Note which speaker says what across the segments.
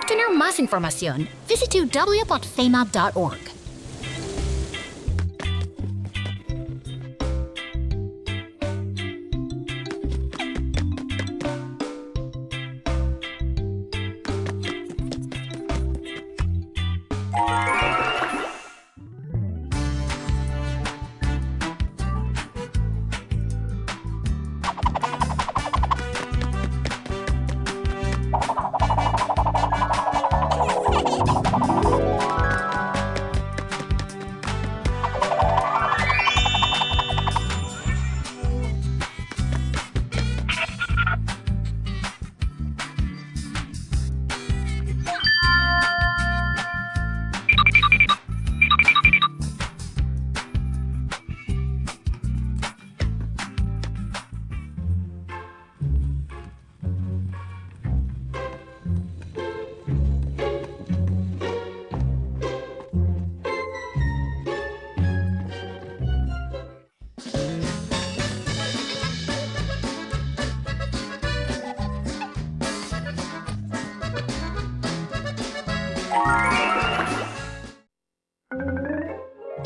Speaker 1: obtener más información, visite www.fema.org.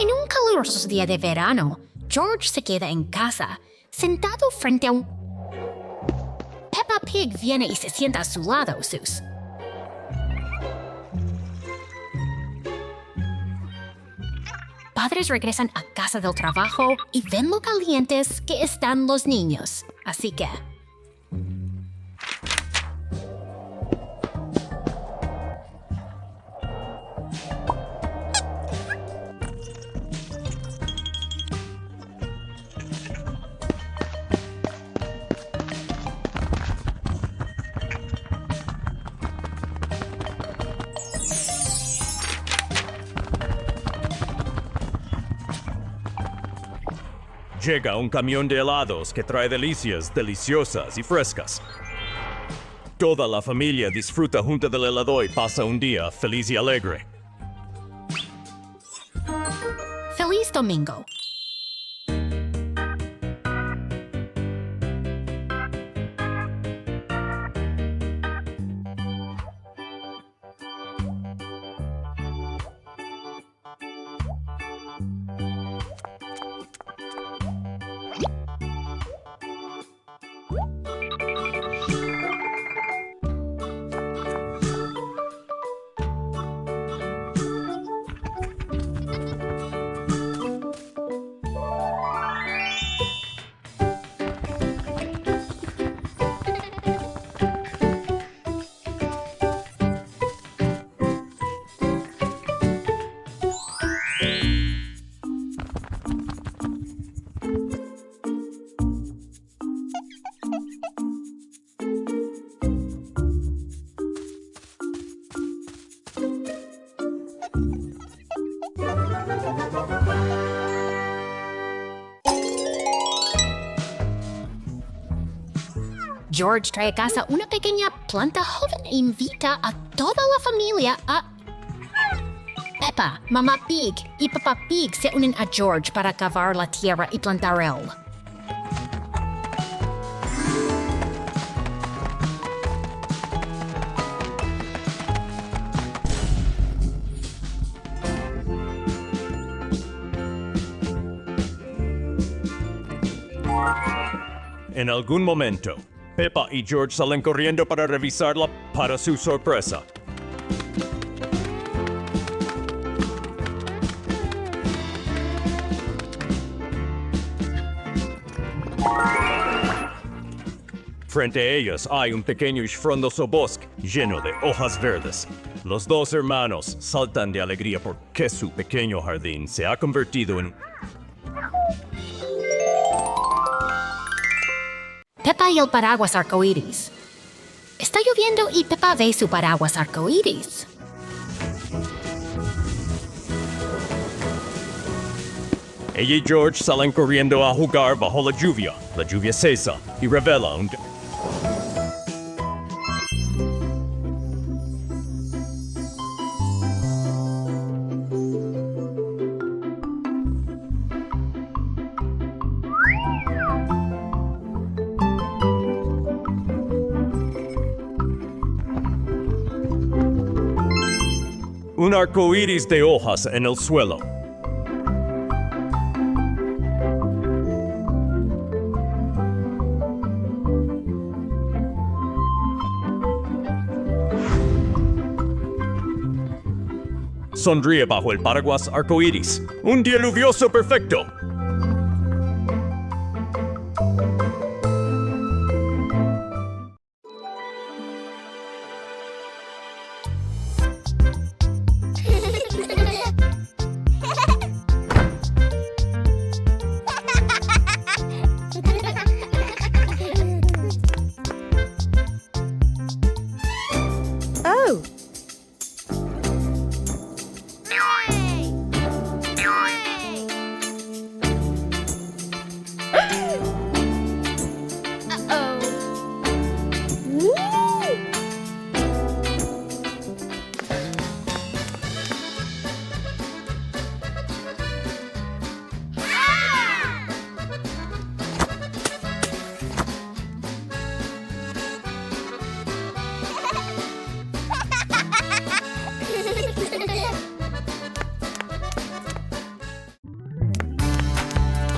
Speaker 1: En un caluroso día de verano, George se queda en casa, sentado frente a un... Peppa Pig viene y se sienta a su lado, Sus. Padres regresan a casa del trabajo y ven lo calientes que están los niños. Así que...
Speaker 2: Llega un camión de helados que trae delicias deliciosas y frescas. Toda la familia disfruta junto del helado y pasa un día feliz y alegre.
Speaker 1: ¡Feliz domingo! George trae a casa una pequeña planta joven e invita a toda la familia a... Peppa, Mamá Pig y Papá Pig se unen a George para cavar la tierra y plantar él.
Speaker 2: En algún momento, Peppa y George salen corriendo para revisarla para su sorpresa. Frente a ellas hay un pequeño y frondoso bosque lleno de hojas verdes. Los dos hermanos saltan de alegría porque su pequeño jardín se ha convertido en...
Speaker 1: Peppa y el paraguas arcoíris. Está lloviendo y Peppa ve su paraguas arcoíris.
Speaker 2: Ella y George salen corriendo a jugar bajo la lluvia. La lluvia cesa y revela un... Un arco iris de hojas en el suelo. Sonríe bajo el paraguas arcoíris. ¡Un día lluvioso perfecto!
Speaker 3: Oh!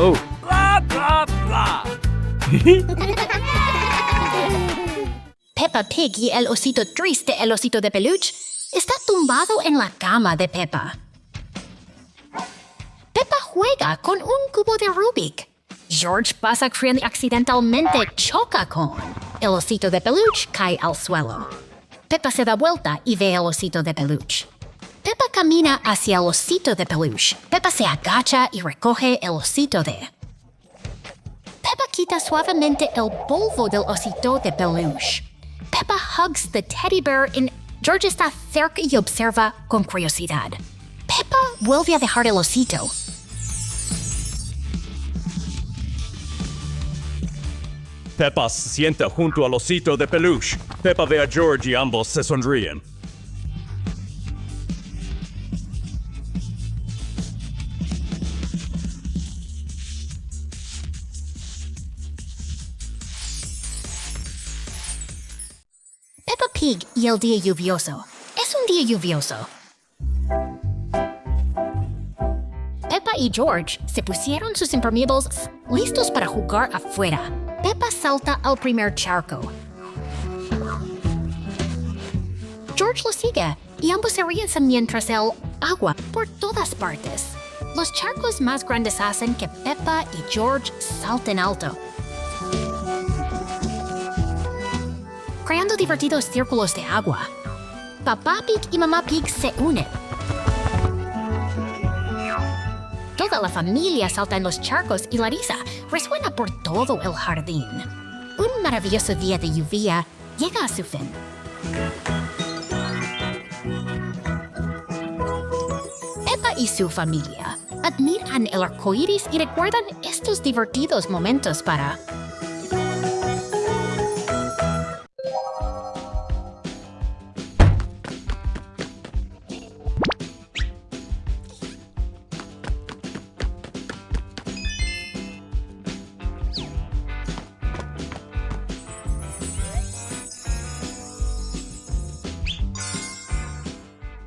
Speaker 2: Oh. Bla, bla, bla.
Speaker 1: Peppa Pig y el osito triste, el osito de peluche, está tumbado en la cama de Peppa. Peppa juega con un cubo de Rubik. George pasa corriendo y accidentalmente choca con. El osito de peluche cae al suelo. Peppa se da vuelta y ve al osito de peluche. Peppa camina hacia el osito de peluche. Peppa se agacha y recoge el osito de. Peppa quita suavemente el polvo del osito de peluche. Peppa hugs the teddy bear and George está cerca y observa con curiosidad. Peppa vuelve a dejar el osito.
Speaker 2: Peppa se sienta junto al osito de peluche. Peppa ve a George y ambos se sonríen.
Speaker 1: Peppa Pig y el día lluvioso. Es un día lluvioso. Peppa y George se pusieron sus impermeables listos para jugar afuera. Peppa salta al primer charco. George lo sigue y ambos se ríen mientras el agua por todas partes. Los charcos más grandes hacen que Peppa y George salten alto, creando divertidos círculos de agua. Papá Pig y Mamá Pig se unen. Toda la familia salta en los charcos y la risa resuena por todo el jardín. Un maravilloso día de lluvia llega a su fin. Peppa y su familia admiran el arco iris y recuerdan estos divertidos momentos para...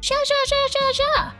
Speaker 1: ¡Ya, ya, ya, ya, ya!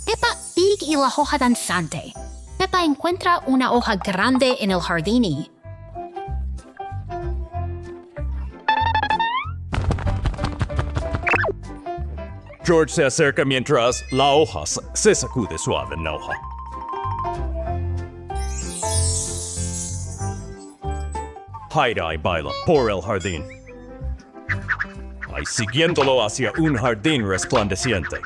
Speaker 1: Peppa Pig y la hoja danzante. Peppa encuentra una hoja grande en el jardín y...
Speaker 2: George se acerca mientras la hoja se sacude suave en la hoja. Gira y baila por el jardín. Y siguiéndolo hacia un jardín resplandeciente.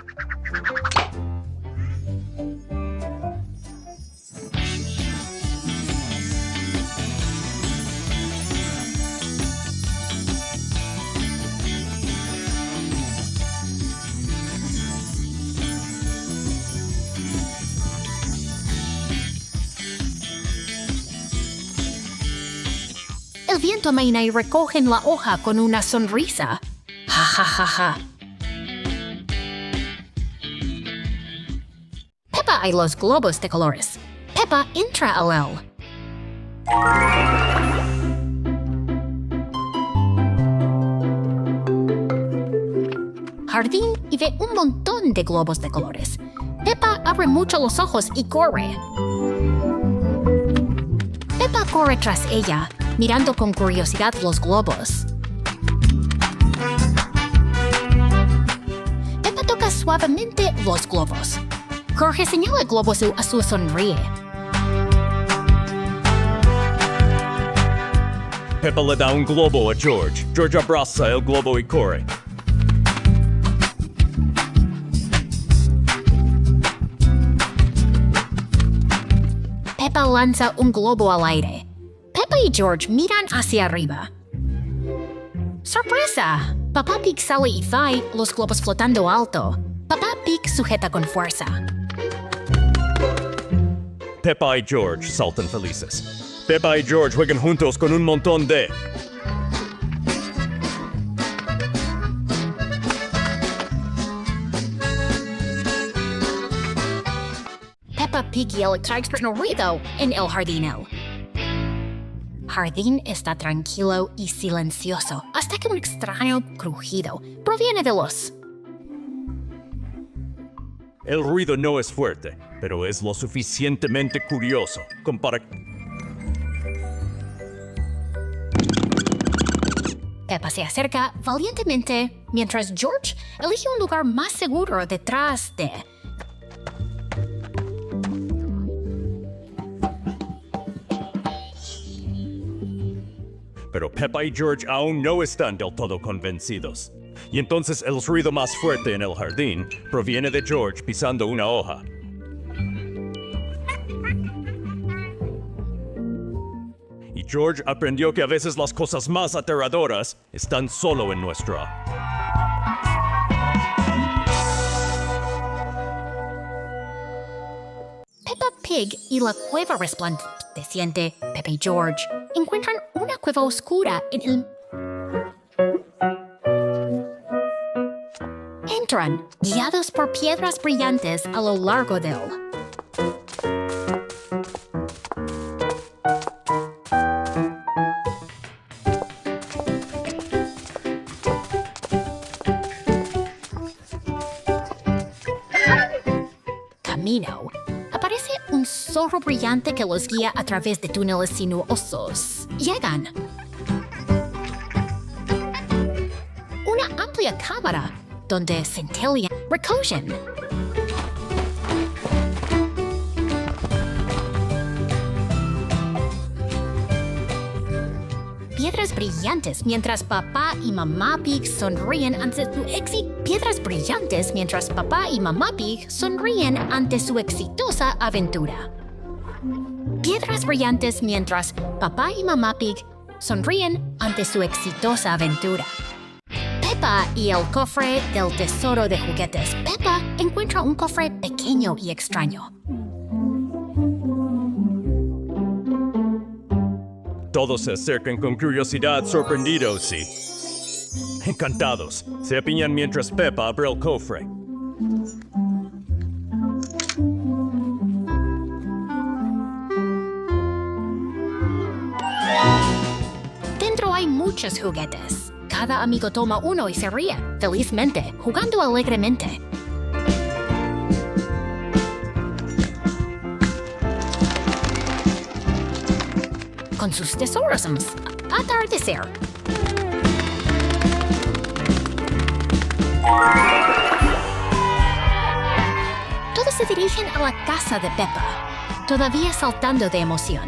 Speaker 1: el viento amaina y recogen la hoja con una sonrisa. Ja, ja, ja, ja. Peppa y los globos de colores. Peppa entra al él. Jardín y ve un montón de globos de colores. Peppa abre mucho los ojos y corre. Peppa corre tras ella, mirando con curiosidad los globos. Peppa toca suavemente los globos. Jorge señala el globo a su sonríe.
Speaker 2: Peppa le da un globo a George. George abraza el globo y corre.
Speaker 1: Peppa lanza un globo al aire. Peppa y George miran hacia arriba. ¡Sorpresa! Papá Pig sale y trae los globos flotando alto. Papá Pig sujeta con fuerza.
Speaker 2: Peppa y George saltan felices. Peppa y George juegan juntos con un montón de...
Speaker 1: Peppa Pig y el extraño ruido en el jardín. Jardín está tranquilo y silencioso hasta que un extraño crujido proviene de los...
Speaker 2: El ruido no es fuerte, pero es lo suficientemente curioso como para...
Speaker 1: Peppa se acerca valientemente mientras George elige un lugar más seguro detrás de...
Speaker 2: Pero Peppa y George aún no están del todo convencidos. Y entonces el ruido más fuerte en el jardín proviene de George pisando una hoja. Y George aprendió que a veces las cosas más aterradoras están solo en nuestra.
Speaker 1: Peppa Pig y la cueva resplandeciente, Peppa y George, encuentran una cueva oscura en el... Entran, guiados por piedras brillantes a lo largo de él. Camino. Aparece un zorro brillante que los guía a través de túneles sinuosos. Llegan. Una amplia cámara donde centellean, recogen. Piedras brillantes mientras papá y mamá Pig sonríen ante su Piedras brillantes mientras papá y mamá Pig sonríen ante su exitosa aventura. Piedras brillantes mientras papá y mamá Pig sonríen ante su exitosa aventura. Peppa y el cofre del tesoro de juguetes. Peppa encuentra un cofre pequeño y extraño.
Speaker 2: Todos se acercan con curiosidad, sorprendidos y... encantados. Se apiñan mientras Peppa abre el cofre.
Speaker 1: Dentro hay muchos juguetes. Cada amigo toma uno y se ríe, felizmente, jugando alegremente. Con sus tesoros, atardecer. Todos se dirigen a la casa de Peppa, todavía saltando de emoción.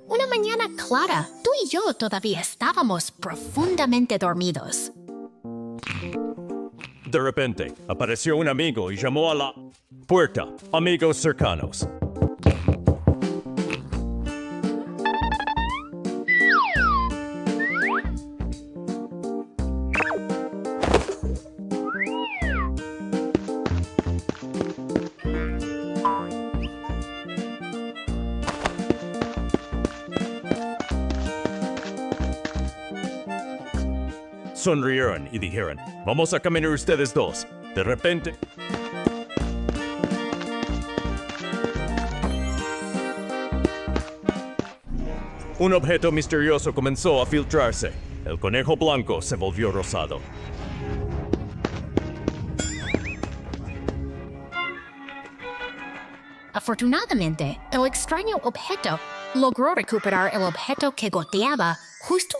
Speaker 1: Una mañana clara, tú y yo todavía estábamos profundamente dormidos.
Speaker 2: De repente, apareció un amigo y llamó a la puerta. Amigos cercanos. sonrieron y dijeron, vamos a caminar ustedes dos. De repente... un objeto misterioso comenzó a filtrarse. El conejo blanco se volvió rosado.
Speaker 1: Afortunadamente, el extraño objeto logró recuperar el objeto que goteaba justo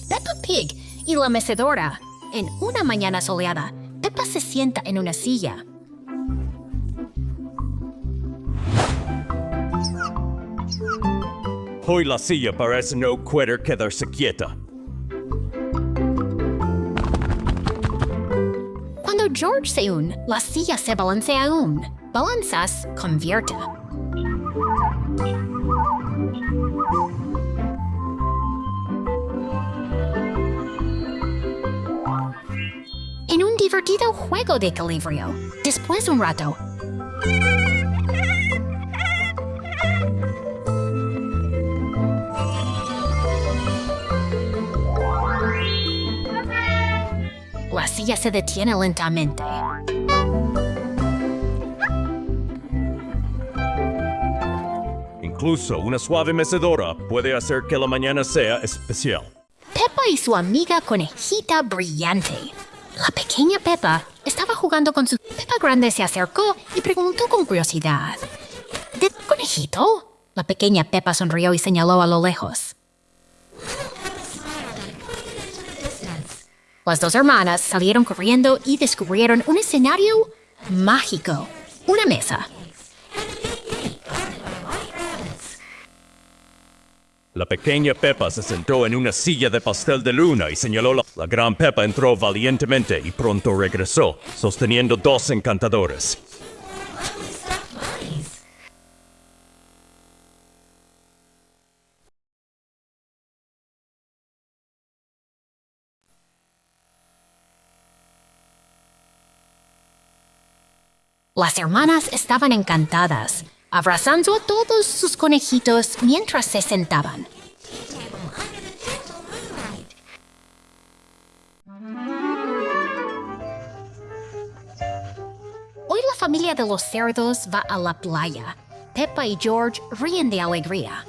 Speaker 1: Peppa Pig y la mecedora. En una mañana soleada, Peppa se sienta en una silla.
Speaker 2: Hoy la silla parece no querer quedarse quieta.
Speaker 1: Cuando George se une, la silla se balancea aún. Balanzas, convierte. En un divertido juego de equilibrio. Después de un rato, la silla se detiene lentamente.
Speaker 2: Incluso una suave mecedora puede hacer que la mañana sea especial.
Speaker 1: Peppa y su amiga conejita brillante. La pequeña Peppa estaba jugando con su Peppa grande, se acercó y preguntó con curiosidad. ¿De conejito? La pequeña Peppa sonrió y señaló a lo lejos. Las dos hermanas salieron corriendo y descubrieron un escenario mágico. Una mesa.
Speaker 2: La pequeña Peppa se sentó en una silla de pastel de luna y señaló la gran Peppa entró valientemente y pronto regresó, sosteniendo dos encantadores.
Speaker 1: Las hermanas estaban encantadas, abrazando a todos sus conejitos mientras se sentaban. Hoy la familia de los cerdos va a la playa. Peppa y George ríen de alegría.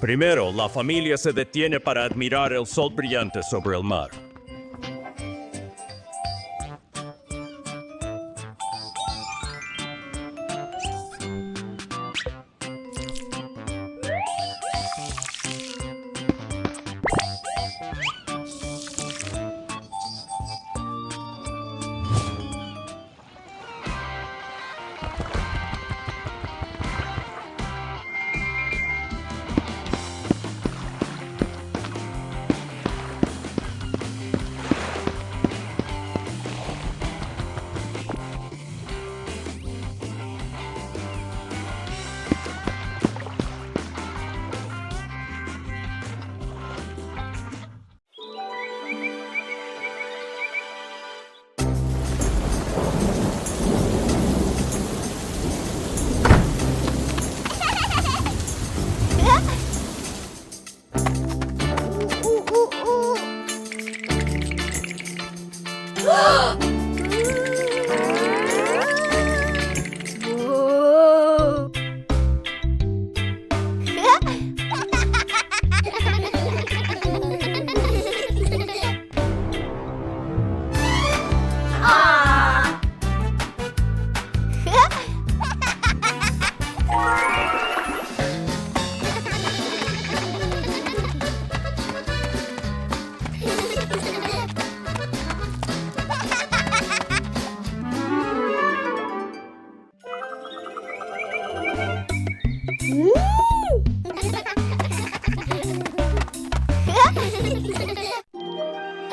Speaker 2: Primero, la familia se detiene para admirar el sol brillante sobre el mar.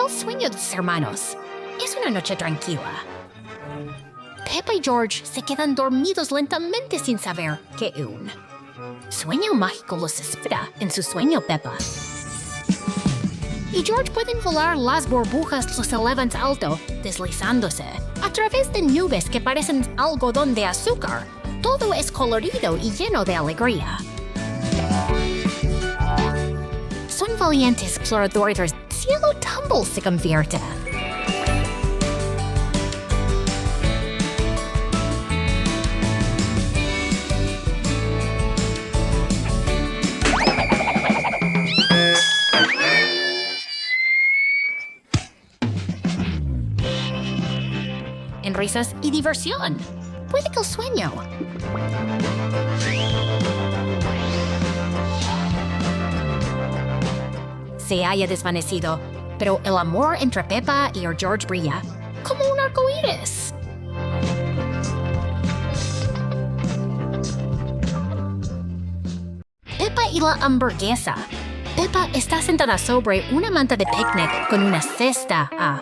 Speaker 1: El sueño de sus hermanos. Es una noche tranquila. Peppa y George se quedan dormidos lentamente sin saber que un sueño mágico los espera en su sueño, Peppa. Y George pueden volar, las burbujas los elevan alto, deslizándose a través de nubes que parecen algodón de azúcar. Todo es colorido y lleno de alegría. Son valiente explorador del cielo tumble se convierte. En risas y diversión. Puede que el sueño. Se haya desvanecido, pero el amor entre Peppa y George brilla como un arcoíris. Peppa y la hamburguesa. Peppa está sentada sobre una manta de picnic con una cesta a.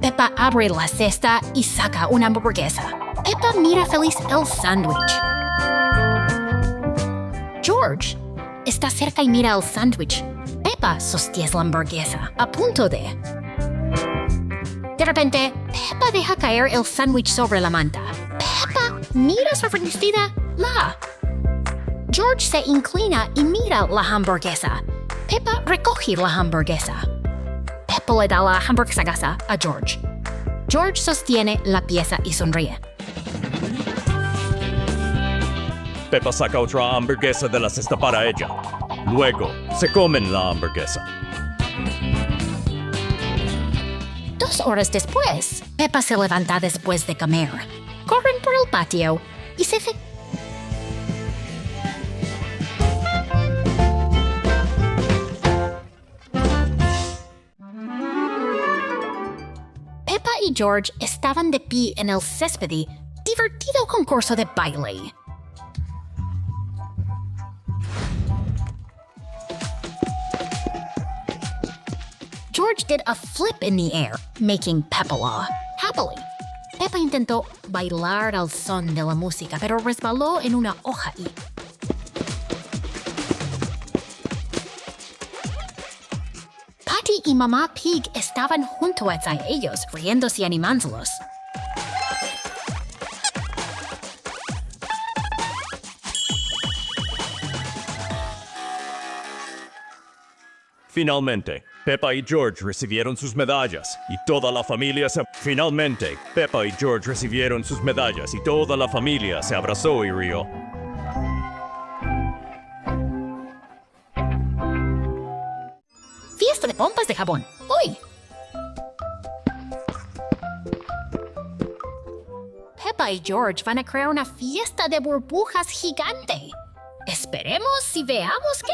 Speaker 1: Peppa abre la cesta y saca una hamburguesa. Peppa mira feliz el sándwich. George está cerca y mira el sándwich. Peppa sostiene la hamburguesa, a punto de. De repente, Peppa deja caer el sándwich sobre la manta. Peppa mira sorprendida la. George se inclina y mira la hamburguesa. Peppa recoge la hamburguesa. Peppa le da la hamburguesa a George. George sostiene la pieza y sonríe.
Speaker 2: Peppa saca otra hamburguesa de la cesta para ella. Luego, se comen la hamburguesa.
Speaker 1: 2 horas después, Peppa se levanta después de comer. Corren por el patio y se ve. Peppa y George estaban de pie en el césped, divertido concurso de baile. George did a flip in the air, making Peppa laugh happily. Peppa intentó bailar al son de la música, pero resbaló en una hoja y. Patty y Mamá Pig estaban junto a ellos, riéndose y animándolos.
Speaker 2: Finalmente, Peppa y George recibieron sus medallas y toda la familia se... Finalmente, Peppa y George recibieron sus medallas y toda la familia se abrazó y rió.
Speaker 1: Fiesta de pompas de jabón. ¡Hoy! Peppa y George van a crear una fiesta de burbujas gigante. Esperemos y veamos qué.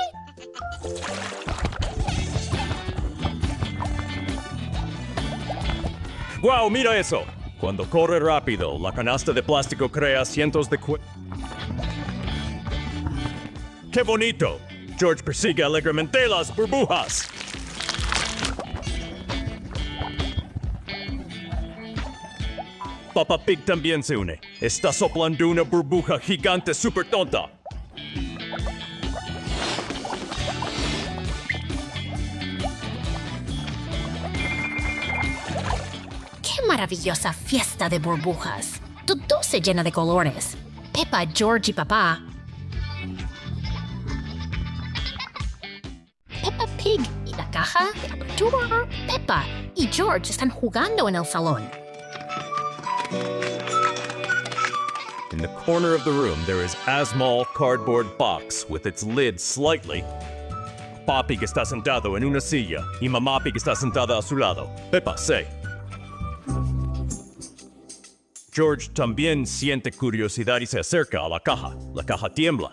Speaker 2: ¡Wow! ¡Mira eso! Cuando corre rápido, la canasta de plástico crea cientos de ¡Qué bonito! George persigue alegremente las burbujas. Peppa Pig también se une. Está soplando una burbuja gigante súper tonta.
Speaker 1: ¡Qué maravillosa fiesta de burbujas! Todo se llena de colores. Peppa, George y papá. Peppa Pig y la caja de apertura. Peppa y George están jugando en el salón.
Speaker 2: In the corner of the room, there is a small cardboard box with its lid slightly. Papá Pig está sentado en una silla y Mamá Pig está sentada a su lado. Peppa, say. George también siente curiosidad y se acerca a la caja. La caja tiembla.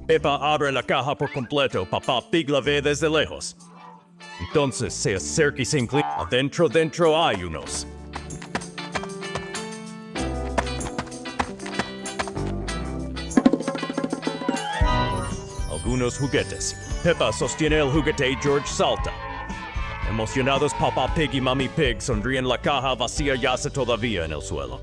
Speaker 2: Peppa abre la caja por completo. Papá Pig la ve desde lejos. Entonces se acerca y se inclina. Dentro hay unos. Algunos juguetes. Peppa sostiene el juguete y George salta. Emocionados, Papá Pig y Mami Pig sonríen. La caja vacía yace todavía en el suelo.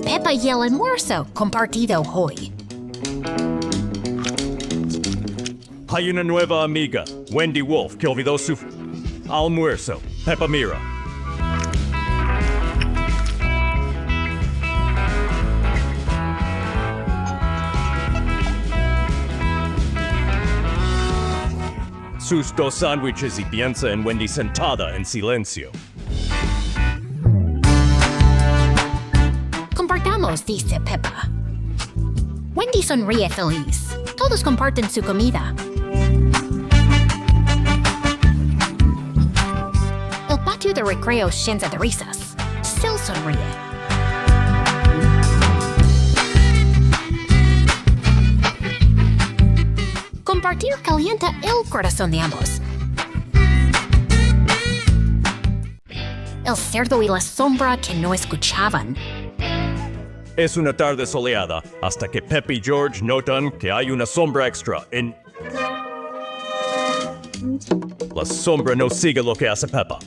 Speaker 1: Peppa y el almuerzo compartido hoy.
Speaker 2: Hay una nueva amiga, Wendy Wolf, que olvidó su almuerzo. Peppa mira. Sus dos sándwiches y piensa en Wendy sentada en silencio.
Speaker 1: Compartamos, dice Peppa. Wendy sonríe feliz. Todos comparten su comida. El patio de recreo llena de risas. Sil sonríe. Compartir calienta el corazón de ambos. El cerdo y la sombra que no escuchaban.
Speaker 2: Es una tarde soleada hasta que Peppa y George notan que hay una sombra extra en... La sombra no sigue lo que hace Peppa.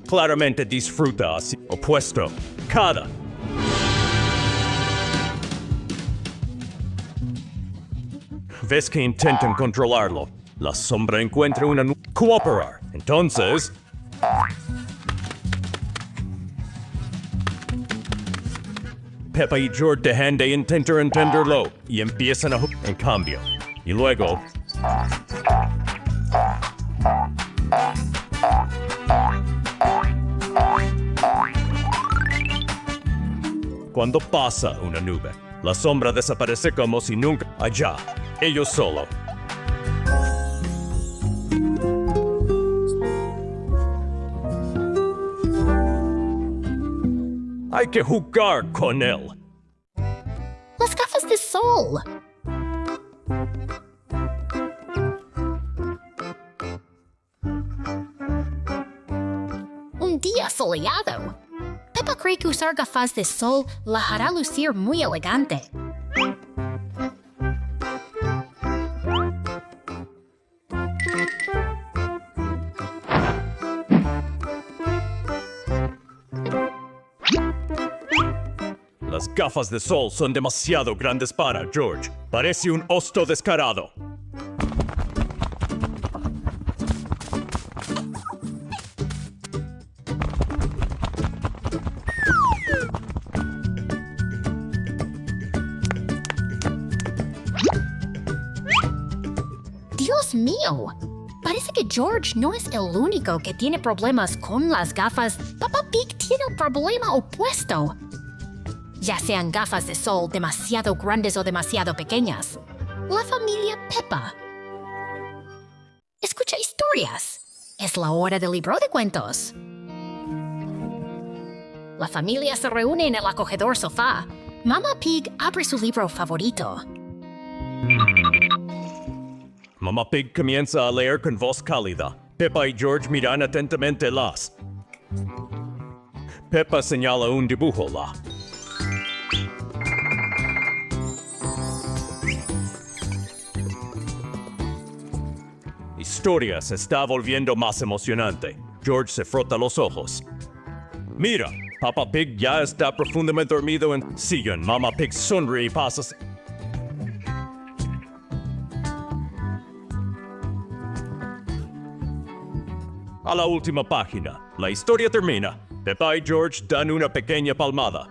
Speaker 2: Claramente disfruta así, opuesto, cada. Ves que intentan controlarlo. La sombra encuentra una cooperar. Entonces... Peppa y George dejan de intentar entenderlo y empiezan a jugar en cambio. Y luego... Cuando pasa una nube, la sombra desaparece como si nunca... Allá, ellos solo. Hay que jugar con él.
Speaker 1: Las gafas de sol. Un día soleado. Peppa cree que usar gafas de sol la hará lucir muy elegante.
Speaker 2: Las gafas de sol son demasiado grandes para George. Parece un hosto descarado.
Speaker 1: ¡Dios mío! Parece que George no es el único que tiene problemas con las gafas. Peppa Pig tiene el problema opuesto. Ya sean gafas de sol demasiado grandes o demasiado pequeñas. La familia Peppa. Escucha historias. Es la hora del libro de cuentos. La familia se reúne en el acogedor sofá. Mamá Pig abre su libro favorito.
Speaker 2: Mamá Pig comienza a leer con voz cálida. Peppa y George miran atentamente las. Peppa señala un dibujo la. Historia se está volviendo más emocionante. George se frota los ojos. Mira, Peppa Pig ya está profundamente dormido en... Siguen, Mamá Pig sonríe y pasa... A la última página, la historia termina. Peppa y George dan una pequeña palmada.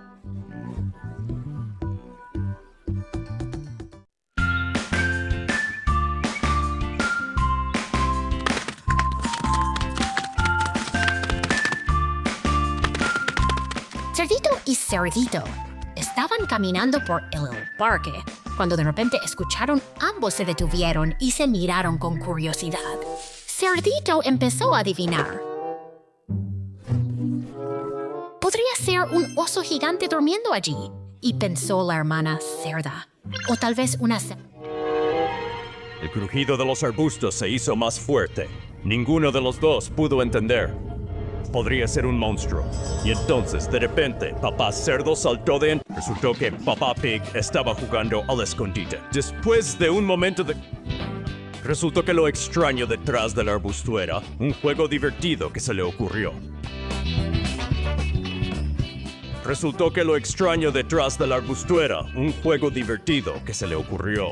Speaker 1: Cerdito y Cerdito estaban caminando por el parque cuando de repente escucharon, ambos se detuvieron y se miraron con curiosidad. Cerdito empezó a adivinar. Podría ser un oso gigante durmiendo allí, y pensó la hermana cerda. O tal vez una...
Speaker 2: El crujido de los arbustos se hizo más fuerte. Ninguno de los dos pudo entender. Podría ser un monstruo. Y entonces, de repente, papá cerdo saltó de... Resultó que papá Pig estaba jugando al escondite. Después de un momento de... Resultó que lo extraño detrás de la arbusto era un juego divertido que se le ocurrió. Resultó que lo extraño detrás del arbusto era un juego divertido que se le ocurrió.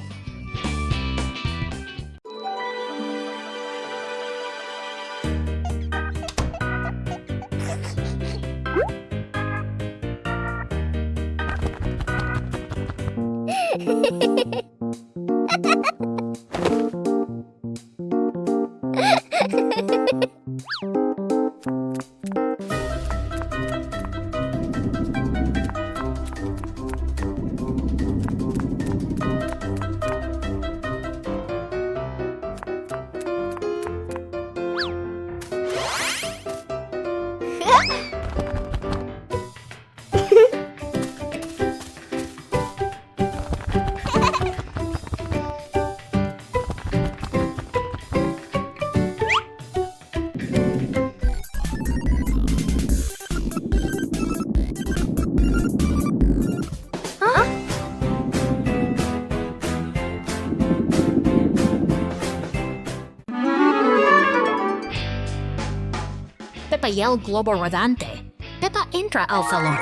Speaker 1: Peppa y el globo rodante. Peppa entra al salón.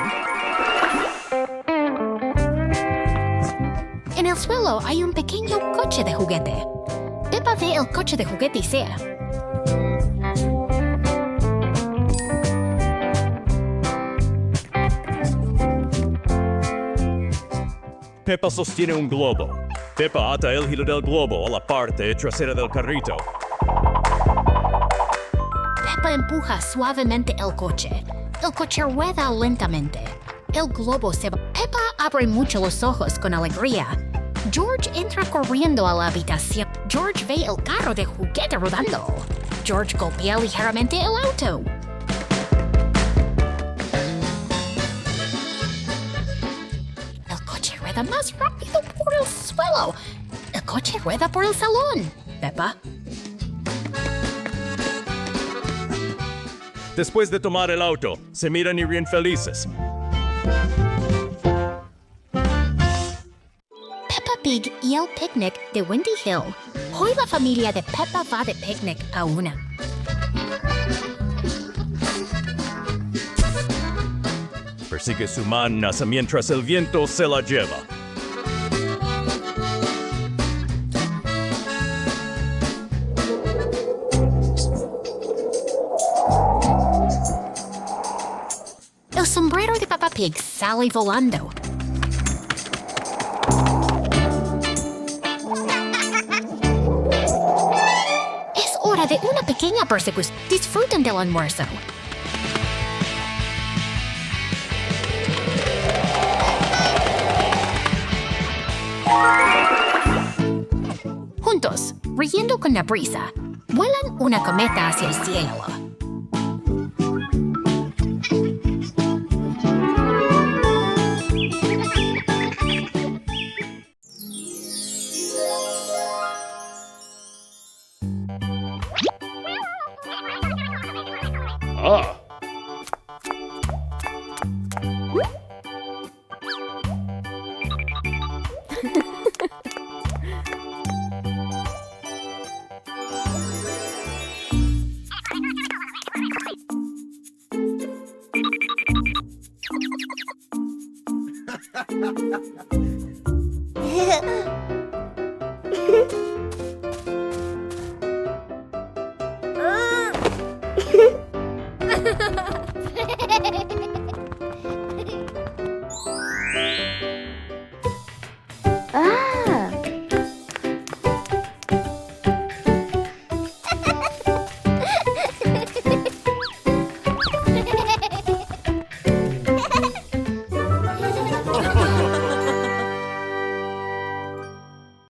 Speaker 1: En el suelo hay un pequeño coche de juguete. Peppa ve el coche de juguete y se...
Speaker 2: Peppa sostiene un globo. Peppa ata el hilo del globo a la parte trasera del carrito.
Speaker 1: Peppa empuja suavemente el coche. El coche rueda lentamente. El globo se va. Peppa abre mucho los ojos con alegría. George entra corriendo a la habitación. George ve el carro de juguete rodando. George golpea ligeramente el auto. El coche rueda más rápido por el suelo. El coche rueda por el salón. Peppa.
Speaker 2: Después de tomar el auto, se miran y ríen felices.
Speaker 1: Peppa Pig y el picnic de Windy Hill. Hoy la familia de Peppa va de picnic a una.
Speaker 2: Persigue su manasa mientras el viento se la lleva.
Speaker 1: El sombrero de Peppa Pig sale volando. Es hora de una pequeña persecución. Disfruten del almuerzo. Juntos, riendo con la brisa, vuelan una cometa hacia el cielo.
Speaker 2: Ah.